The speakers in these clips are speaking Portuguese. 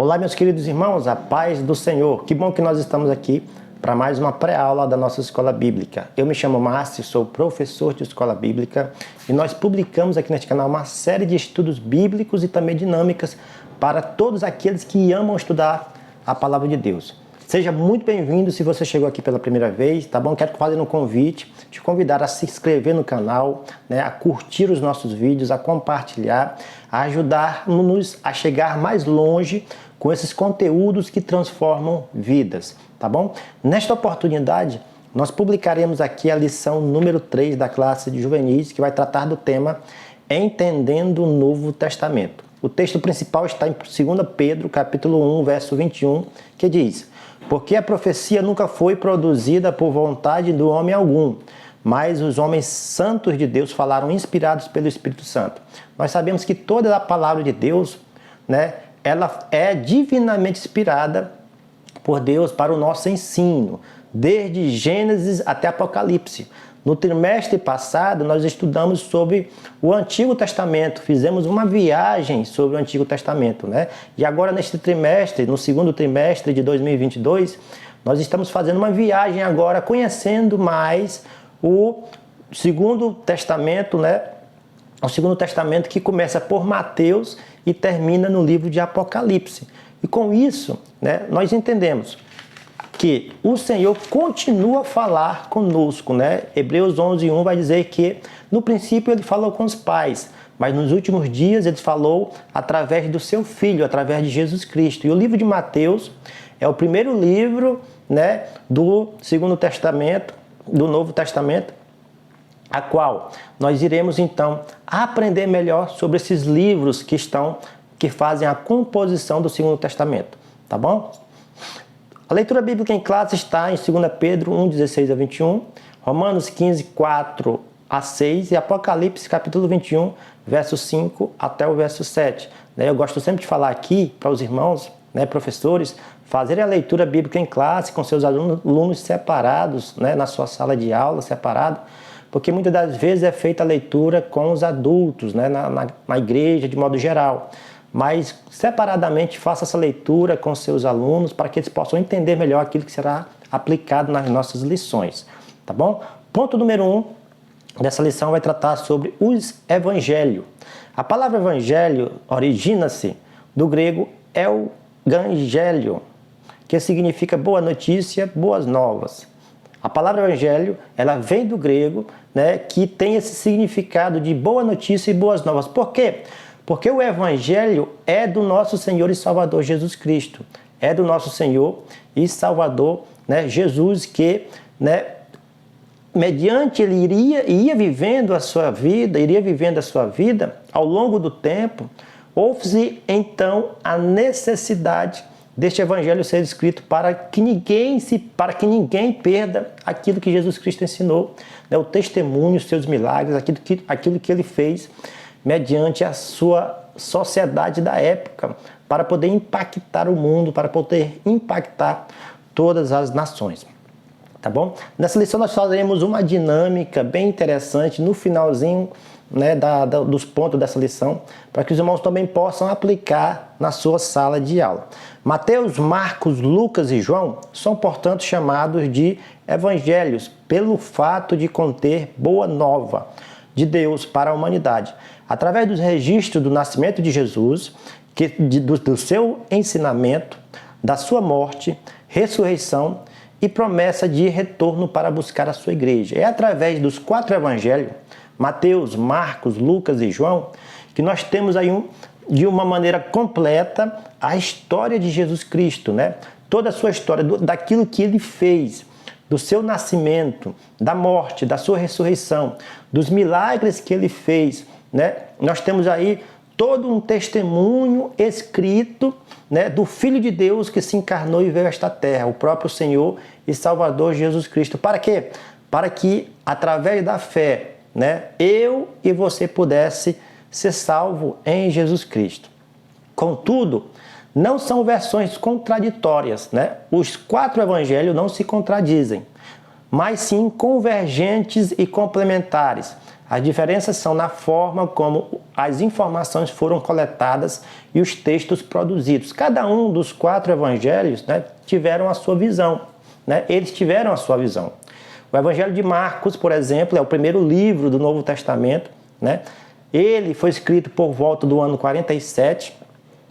Olá, meus queridos irmãos, a paz do Senhor. Que bom que nós estamos aqui para mais uma pré-aula da nossa escola bíblica. Eu me chamo Márcio, sou professor de escola bíblica e nós publicamos aqui neste canal uma série de estudos bíblicos e também dinâmicas para todos aqueles que amam estudar a palavra de Deus. Seja muito bem-vindo se você chegou aqui pela primeira vez, tá bom? Quero fazer um convite, te convidar a se inscrever no canal, né, a curtir os nossos vídeos, a compartilhar, a ajudar-nos a chegar mais longe com esses conteúdos que transformam vidas, tá bom? Nesta oportunidade, nós publicaremos aqui a lição número 3 da classe de juvenis, que vai tratar do tema Entendendo o Novo Testamento. O texto principal está em 2 Pedro, capítulo 1, verso 21, que diz: porque a profecia nunca foi produzida por vontade do homem algum, mas os homens santos de Deus falaram inspirados pelo Espírito Santo. Nós sabemos que toda a palavra de Deus, né, ela é divinamente inspirada por Deus para o nosso ensino, desde Gênesis até Apocalipse. No trimestre passado, nós estudamos sobre o Antigo Testamento, fizemos uma viagem sobre o Antigo Testamento, né? E agora, neste trimestre, no segundo trimestre de 2022, nós estamos fazendo uma viagem agora, conhecendo mais o Segundo Testamento, né? O Segundo Testamento que começa por Mateus e termina no livro de Apocalipse. E com isso, né, nós entendemos que o Senhor continua a falar conosco, né? Hebreus 11:1 vai dizer que no princípio ele falou com os pais, mas nos últimos dias ele falou através do seu Filho, através de Jesus Cristo. E o livro de Mateus é o primeiro livro, né, do Segundo Testamento, do Novo Testamento, a qual nós iremos então aprender melhor sobre esses livros que fazem a composição do Segundo Testamento, tá bom? A leitura bíblica em classe está em 2 Pedro 1, 16 a 21, Romanos 15, 4 a 6 e Apocalipse capítulo 21, verso 5 até o verso 7. Eu gosto sempre de falar aqui para os irmãos, né, professores, fazerem a leitura bíblica em classe com seus alunos separados, né, na sua sala de aula, separado, porque muitas das vezes é feita a leitura com os adultos, né, na igreja de modo geral. Mas separadamente faça essa leitura com seus alunos para que eles possam entender melhor aquilo que será aplicado nas nossas lições, tá bom? Ponto número 1 dessa lição vai tratar sobre os evangelhos. A palavra evangelho origina-se do grego euangélio, que significa boa notícia, boas novas. A palavra evangelho, ela vem do grego, né, que tem esse significado de boa notícia e boas novas. Por quê? Porque o Evangelho é do nosso Senhor e Salvador Jesus Cristo. É do nosso Senhor e Salvador, né, Jesus, que, né, mediante ele iria vivendo a sua vida, ao longo do tempo, houve-se então a necessidade deste Evangelho ser escrito para que ninguém perda aquilo que Jesus Cristo ensinou, né, o testemunho, os seus milagres, aquilo que ele fez, mediante a sua sociedade da época, para poder impactar o mundo, para poder impactar todas as nações. Tá bom? Nessa lição nós faremos uma dinâmica bem interessante no finalzinho, né, dos pontos dessa lição, para que os irmãos também possam aplicar na sua sala de aula. Mateus, Marcos, Lucas e João são, portanto, chamados de evangelhos pelo fato de conter boa nova de Deus para a humanidade, através dos registros do nascimento de Jesus, do seu ensinamento, da sua morte, ressurreição e promessa de retorno para buscar a sua igreja. É através dos 4 evangelhos, Mateus, Marcos, Lucas e João, que nós temos aí de uma maneira completa a história de Jesus Cristo, né? Toda a sua história, daquilo que ele fez, do seu nascimento, da morte, da sua ressurreição, dos milagres que ele fez, né? Nós temos aí todo um testemunho escrito, né, do Filho de Deus que se encarnou e veio a esta terra, o próprio Senhor e Salvador Jesus Cristo. Para quê? Para que, através da fé, né, eu e você pudesse ser salvo em Jesus Cristo. Contudo, não são versões contraditórias, né? Os 4 evangelhos não se contradizem, mas sim convergentes e complementares. As diferenças são na forma como as informações foram coletadas e os textos produzidos. Cada um dos 4 evangelhos, né, tiveram a sua visão, né? Eles tiveram a sua visão. O Evangelho de Marcos, por exemplo, é o primeiro livro do Novo Testamento, né? Ele foi escrito por volta do ano 47,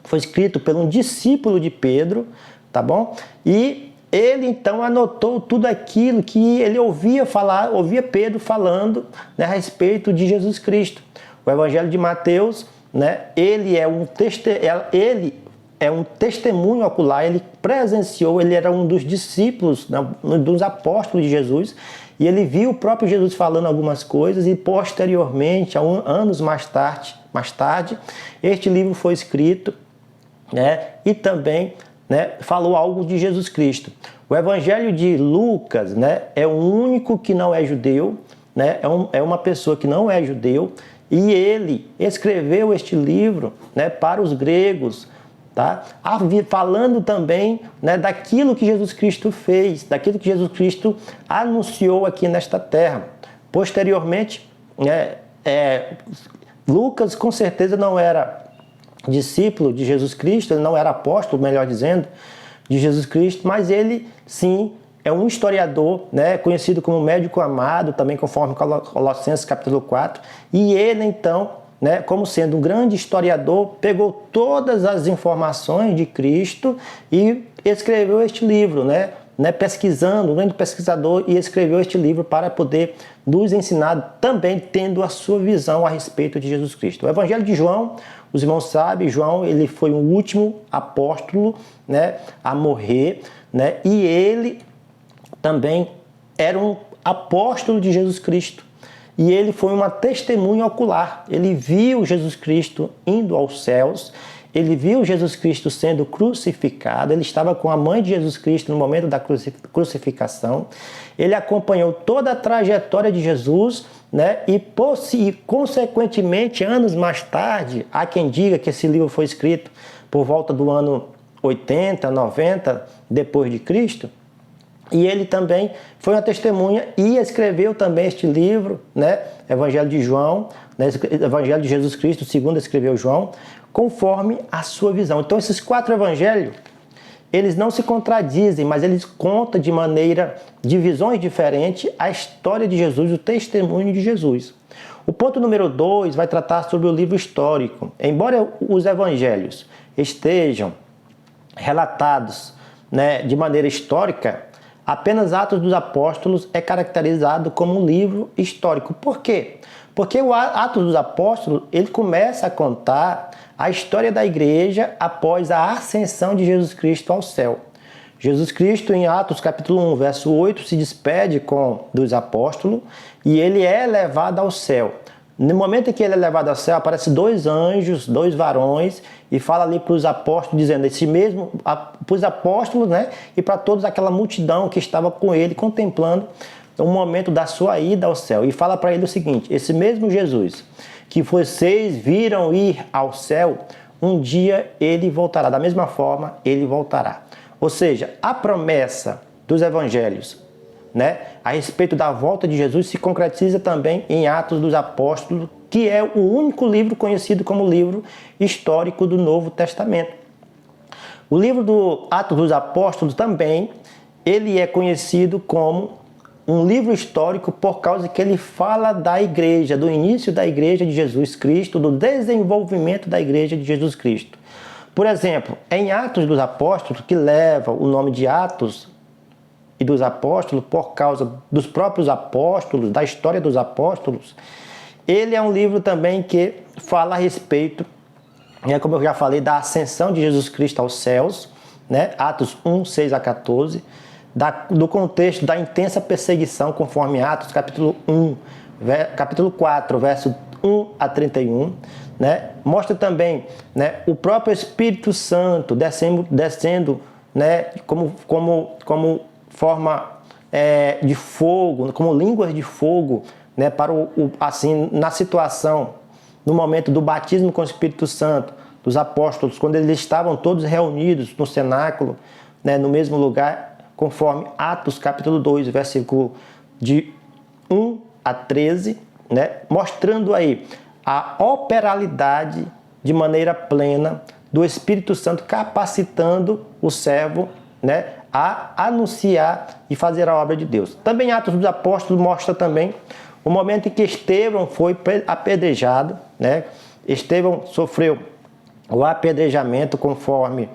foi escrito por um discípulo de Pedro, tá bom? E ele então anotou tudo aquilo que ele ouvia falar, ouvia Pedro falando, né, a respeito de Jesus Cristo. O Evangelho de Mateus, né, ele é um testemunho ocular, ele presenciou, ele era um dos discípulos, dos apóstolos de Jesus, e ele viu o próprio Jesus falando algumas coisas, e posteriormente, anos mais tarde, este livro foi escrito, né, e também, né, falou algo de Jesus Cristo. O Evangelho de Lucas, né, é o único que não é judeu, né, é uma pessoa que não é judeu, e ele escreveu este livro, né, para os gregos, tá? Falando também, né, daquilo que Jesus Cristo fez, daquilo que Jesus Cristo anunciou aqui nesta terra. Posteriormente, Lucas com certeza não era discípulo de Jesus Cristo, ele não era apóstolo, melhor dizendo, de Jesus Cristo, mas ele sim é um historiador, né, conhecido como médico amado, também conforme Colossenses capítulo 4, e ele então, né, como sendo um grande historiador, pegou todas as informações de Cristo e escreveu este livro, né, pesquisando, um grande pesquisador, e escreveu este livro para poder nos ensinar, também tendo a sua visão a respeito de Jesus Cristo. O Evangelho de João, os irmãos sabem, João ele foi o último apóstolo, né, a morrer, né, e ele também era um apóstolo de Jesus Cristo. E ele foi uma testemunha ocular. Ele viu Jesus Cristo indo aos céus, ele viu Jesus Cristo sendo crucificado, ele estava com a mãe de Jesus Cristo no momento da crucificação, ele acompanhou toda a trajetória de Jesus, né? E consequentemente, anos mais tarde, há quem diga que esse livro foi escrito por volta do ano 80, 90 depois de Cristo, e ele também foi uma testemunha e escreveu também este livro, né? Evangelho de João, né? Evangelho de Jesus Cristo, segundo escreveu João, conforme a sua visão. Então, esses 4 evangelhos, eles não se contradizem, mas eles contam de visões diferentes, a história de Jesus, o testemunho de Jesus. O ponto número 2 vai tratar sobre o livro histórico. Embora os evangelhos estejam relatados, né, de maneira histórica, apenas Atos dos Apóstolos é caracterizado como um livro histórico. Por quê? Porque o Atos dos Apóstolos, ele começa a contar a história da igreja após a ascensão de Jesus Cristo ao céu. Jesus Cristo, em Atos capítulo 1, verso 8, se despede dos apóstolos e ele é levado ao céu. No momento em que ele é levado ao céu, aparecem 2 anjos, 2 varões, e fala ali para os apóstolos, dizendo, para os apóstolos, né, e para toda aquela multidão que estava com ele, contemplando o momento da sua ida ao céu. E fala para ele o seguinte: esse mesmo Jesus que vocês viram ir ao céu, um dia ele voltará. Da mesma forma, ele voltará. Ou seja, a promessa dos evangelhos, né, a respeito da volta de Jesus se concretiza também em Atos dos Apóstolos, que é o único livro conhecido como livro histórico do Novo Testamento. O livro do Atos dos Apóstolos também, ele é conhecido como um livro histórico por causa que ele fala da igreja, do início da igreja de Jesus Cristo, do desenvolvimento da igreja de Jesus Cristo. Por exemplo, em Atos dos Apóstolos, que leva o nome de Atos e dos Apóstolos por causa dos próprios apóstolos, da história dos apóstolos, ele é um livro também que fala a respeito, né, como eu já falei, da ascensão de Jesus Cristo aos céus, né, Atos 1, 6 a 14, do contexto da intensa perseguição, conforme Atos capítulo 4, verso 1 a 31, né? Mostra também, né, o próprio Espírito Santo descendo, né, como forma de fogo, como línguas de fogo, né, assim, na situação, no momento do batismo com o Espírito Santo, dos apóstolos, quando eles estavam todos reunidos no cenáculo, né, no mesmo lugar, conforme Atos capítulo 2, versículo de 1 a 13, né, mostrando aí a operalidade de maneira plena do Espírito Santo, capacitando o servo, né, a anunciar e fazer a obra de Deus. Também Atos dos Apóstolos mostra também o momento em que Estevão foi apedrejado, né? Estevão sofreu o apedrejamento conforme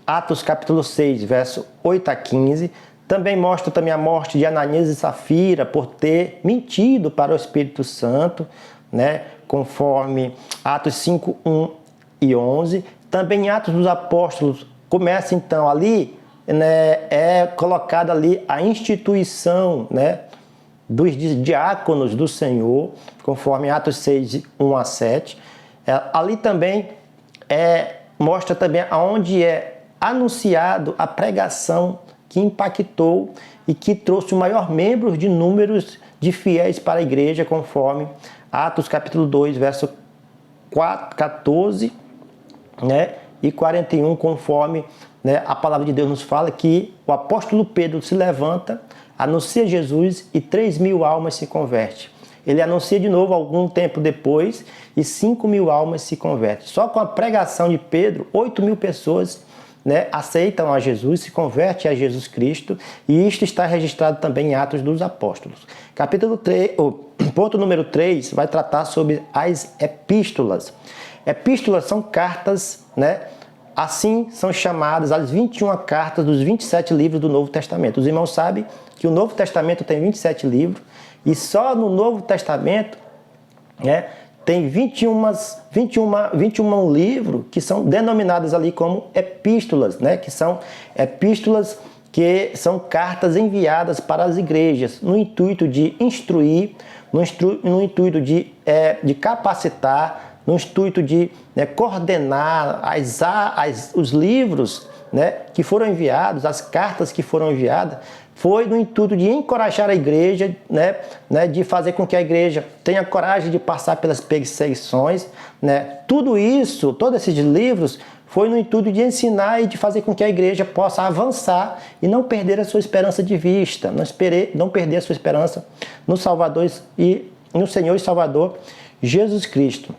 Atos capítulo 6, verso 8 a 15. Também mostra também a morte de Ananias e Safira por ter mentido para o Espírito Santo, né? Conforme Atos 5, 1 e 11. Também Atos dos Apóstolos começa então ali, né, é colocada ali a instituição, né, dos diáconos do Senhor, conforme Atos 6, 1 a 7. Ali também mostra também aonde é anunciado a pregação que impactou e que trouxe o maior membro de números de fiéis para a igreja, conforme Atos capítulo 2, verso 14, né, e 41, conforme, né, a palavra de Deus nos fala que o apóstolo Pedro se levanta, anuncia Jesus e 3.000 almas se convertem. Ele anuncia de novo algum tempo depois e 5.000 almas se convertem. Só com a pregação de Pedro, 8.000 pessoas, né, aceitam a Jesus, se convertem a Jesus Cristo, e isto está registrado também em Atos dos Apóstolos. Capítulo 3, ponto número 3, vai tratar sobre as epístolas. Epístolas são cartas, né? Assim são chamadas as 21 cartas dos 27 livros do Novo Testamento. Os irmãos sabem que o Novo Testamento tem 27 livros e só no Novo Testamento, né, tem 21 livros que são denominados ali como epístolas, né, que são epístolas que são cartas enviadas para as igrejas no intuito de instruir, no intuito de capacitar, no intuito de, né, coordenar os livros, né, que foram enviados, as cartas que foram enviadas, foi no intuito de encorajar a igreja, né, de fazer com que a igreja tenha coragem de passar pelas perseguições, né. Tudo isso, todos esses livros, foi no intuito de ensinar e de fazer com que a igreja possa avançar e não perder a sua esperança de vista, não perder a sua esperança no Salvador e no Senhor e Salvador Jesus Cristo.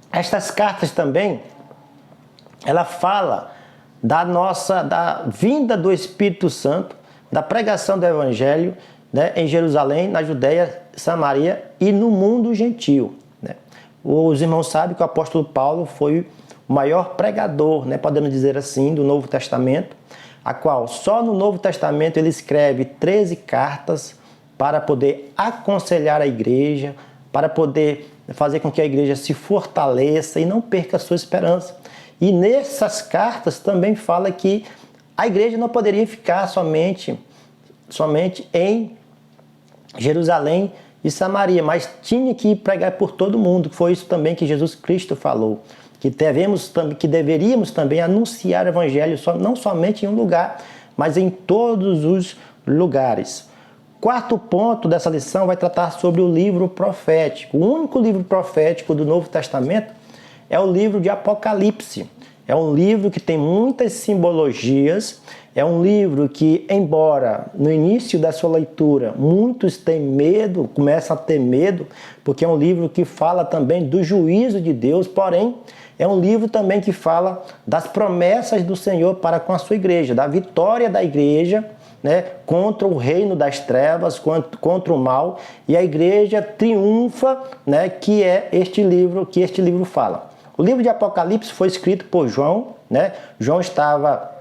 Estas cartas também, ela fala da vinda do Espírito Santo, da pregação do Evangelho, né, em Jerusalém, na Judéia, Samaria e no mundo gentil, né. Os irmãos sabem que o apóstolo Paulo foi o maior pregador, né, podemos dizer assim, do Novo Testamento, a qual só no Novo Testamento ele escreve 13 cartas para poder aconselhar a igreja, para poder fazer com que a igreja se fortaleça e não perca a sua esperança. E nessas cartas também fala que a igreja não poderia ficar somente em Jerusalém e Samaria, mas tinha que pregar por todo mundo. Foi isso também que Jesus Cristo falou, que deveríamos também anunciar o evangelho não somente em um lugar, mas em todos os lugares. Quarto ponto dessa lição vai tratar sobre o livro profético. O único livro profético do Novo Testamento é o livro de Apocalipse. É um livro que tem muitas simbologias, é um livro que, embora no início da sua leitura muitos têm medo, começam a ter medo, porque é um livro que fala também do juízo de Deus, porém é um livro também que fala das promessas do Senhor para com a sua igreja, da vitória da igreja, né, contra o reino das trevas, contra o mal, e a igreja triunfa, né, que este livro fala. O livro de Apocalipse foi escrito por João, né? João estava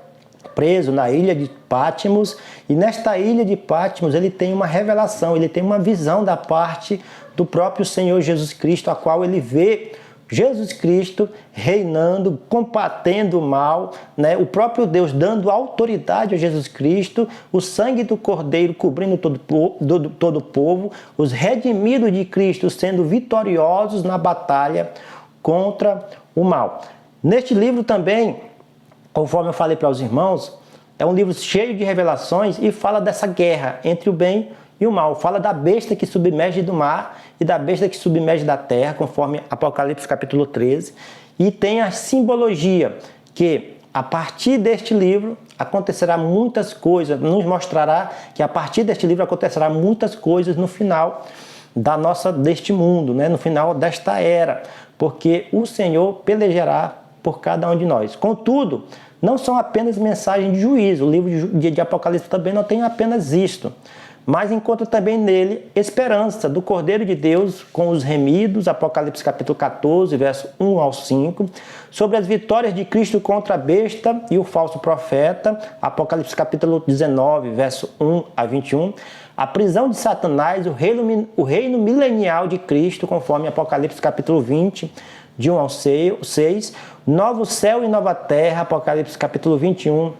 preso na ilha de Patmos, e nesta ilha de Patmos ele tem uma revelação, ele tem uma visão da parte do próprio Senhor Jesus Cristo, a qual ele vê Jesus Cristo reinando, combatendo o mal, né? O próprio Deus dando autoridade a Jesus Cristo, o sangue do Cordeiro cobrindo todo o povo, os redimidos de Cristo sendo vitoriosos na batalha contra o mal. Neste livro também, conforme eu falei para os irmãos, é um livro cheio de revelações e fala dessa guerra entre o bem e o mal. Fala da besta que submerge do mar e da besta que submerge da terra, conforme Apocalipse capítulo 13. E tem a simbologia que a partir deste livro acontecerá muitas coisas, nos mostrará que a partir deste livro acontecerá muitas coisas no final deste mundo, né? No final desta era, porque o Senhor pelejará por cada um de nós. Contudo, não são apenas mensagens de juízo. O livro de Apocalipse também não tem apenas isto, mas encontra também nele esperança do Cordeiro de Deus com os remidos, Apocalipse capítulo 14, verso 1 ao 5, sobre as vitórias de Cristo contra a besta e o falso profeta, Apocalipse capítulo 19, verso 1 a 21, a prisão de Satanás, o reino milenial de Cristo, conforme Apocalipse capítulo 20, de 1 ao 6, novo céu e nova terra, Apocalipse capítulo 21,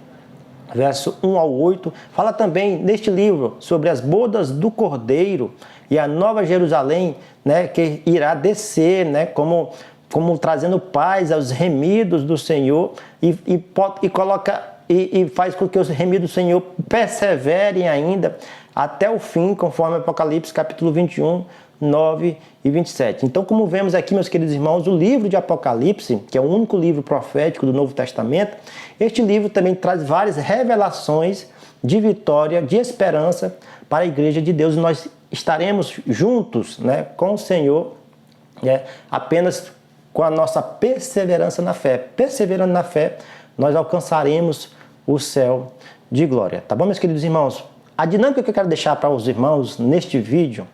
verso 1 ao 8, fala também neste livro sobre as bodas do Cordeiro e a nova Jerusalém, né, que irá descer, né, como trazendo paz aos remidos do Senhor e faz com que os remidos do Senhor perseverem ainda até o fim, conforme Apocalipse capítulo 21, 9 e 27. Então, como vemos aqui, meus queridos irmãos, o livro de Apocalipse, que é o único livro profético do Novo Testamento, este livro também traz várias revelações de vitória, de esperança para a Igreja de Deus. Nós estaremos juntos, né, com o Senhor, apenas com a nossa perseverança na fé. Perseverando na fé, nós alcançaremos o céu de glória. Tá bom, meus queridos irmãos? A dinâmica que eu quero deixar para os irmãos neste vídeo,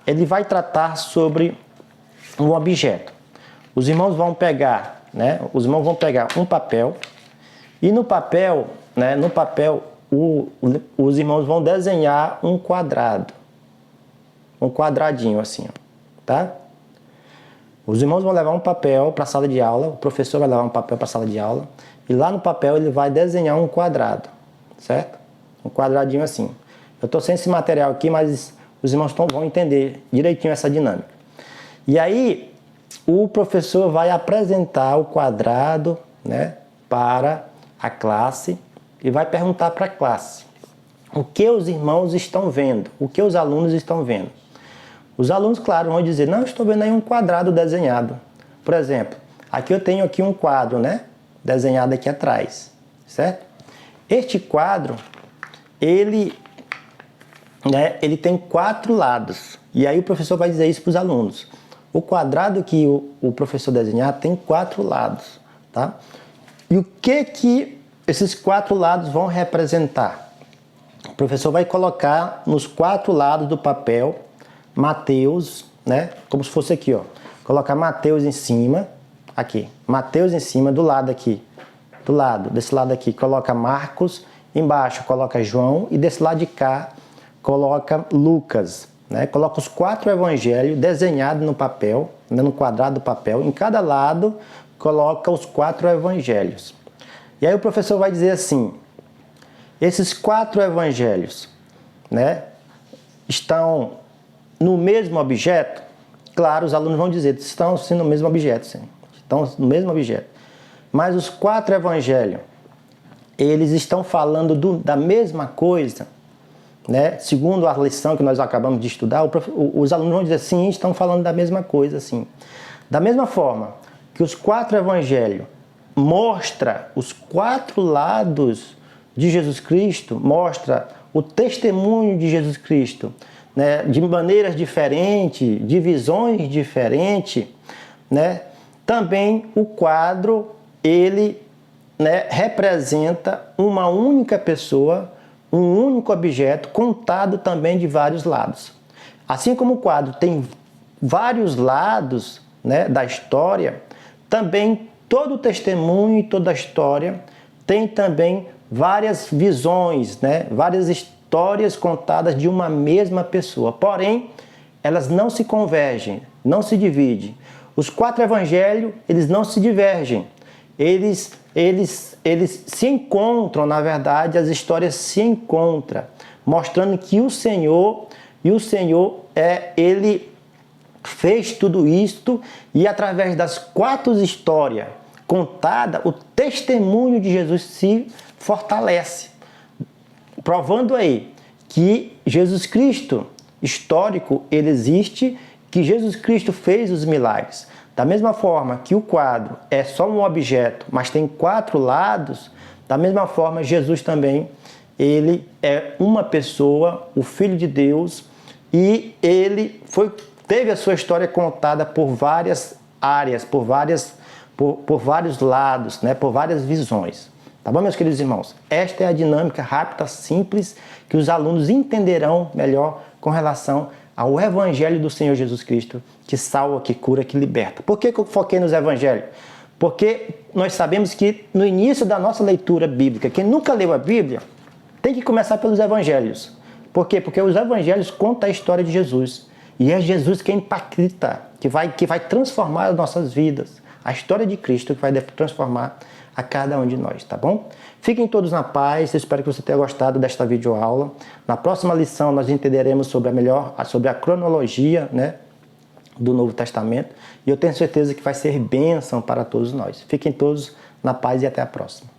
ele vai tratar sobre um objeto. Os irmãos vão pegar, né? Os irmãos vão pegar um papel e no papel, né? No papel, os irmãos vão desenhar um quadrado, um quadradinho assim, tá? Os irmãos vão levar um papel para a sala de aula, o professor vai levar um papel para a sala de aula e lá no papel ele vai desenhar um quadrado, certo? Um quadradinho assim. Eu estou sem esse material aqui, mas os irmãos vão entender direitinho essa dinâmica. E aí, o professor vai apresentar o quadrado, né, para a classe e vai perguntar para a classe o que os irmãos estão vendo, o que os alunos estão vendo. Os alunos, claro, vão dizer, não, estou vendo aí um quadrado desenhado. Por exemplo, aqui eu tenho aqui um quadro, né, desenhado aqui atrás, certo? Este quadro, ele tem 4 lados. E aí o professor vai dizer isso para os alunos. O quadrado que o professor desenhar tem 4 lados, tá? E o que esses 4 lados vão representar? O professor vai colocar nos 4 lados do papel Mateus, né? Como se fosse aqui, ó. Colocar Mateus em cima, aqui. Mateus em cima, do lado aqui. Desse lado aqui, coloca Marcos. Embaixo coloca João e desse lado de cá coloca Lucas, né? Coloca os 4 evangelhos desenhados no papel, né? No quadrado do papel. Em cada lado coloca os 4 evangelhos. E aí o professor vai dizer assim, esses 4 evangelhos, né, estão no mesmo objeto? Claro, os alunos vão dizer, estão sim no mesmo objeto, sim. Estão no mesmo objeto. Mas os 4 evangelhos, eles estão falando da mesma coisa, né? Segundo a lição que nós acabamos de estudar, os alunos vão dizer, sim, estão falando da mesma coisa, sim. Da mesma forma que os 4 evangelhos mostram os 4 lados de Jesus Cristo, mostra o testemunho de Jesus Cristo, né? De maneiras diferentes, de visões diferentes, né? Também o quadro, ele, né, representa uma única pessoa, um único objeto, contado também de vários lados. Assim como o quadro tem vários lados, né, da história, também todo o testemunho e toda a história tem também várias visões, né, várias histórias contadas de uma mesma pessoa. Porém, elas não se convergem, não se dividem. Os 4 evangelhos, eles não se divergem. Eles se encontram, na verdade, as histórias se encontram, mostrando que o Senhor, ele fez tudo isto e através das 4 histórias contadas, o testemunho de Jesus se fortalece, provando aí que Jesus Cristo histórico, ele existe, que Jesus Cristo fez os milagres. Da mesma forma que o quadro é só um objeto, mas tem 4 lados, da mesma forma Jesus também, ele é uma pessoa, o Filho de Deus, e ele teve a sua história contada por várias áreas, por vários lados, né? Por várias visões. Tá bom, meus queridos irmãos? Esta é a dinâmica rápida, simples, que os alunos entenderão melhor com relação ao Evangelho do Senhor Jesus Cristo, que salva, que cura, que liberta. Por que eu foquei nos Evangelhos? Porque nós sabemos que no início da nossa leitura bíblica, quem nunca leu a Bíblia, tem que começar pelos Evangelhos. Por quê? Porque os Evangelhos contam a história de Jesus. E é Jesus que impacta, que vai transformar as nossas vidas. A história de Cristo que vai transformar a cada um de nós, tá bom? Fiquem todos na paz, eu espero que você tenha gostado desta videoaula. Na próxima lição nós entenderemos sobre a cronologia, né, do Novo Testamento. E eu tenho certeza que vai ser bênção para todos nós. Fiquem todos na paz e até a próxima.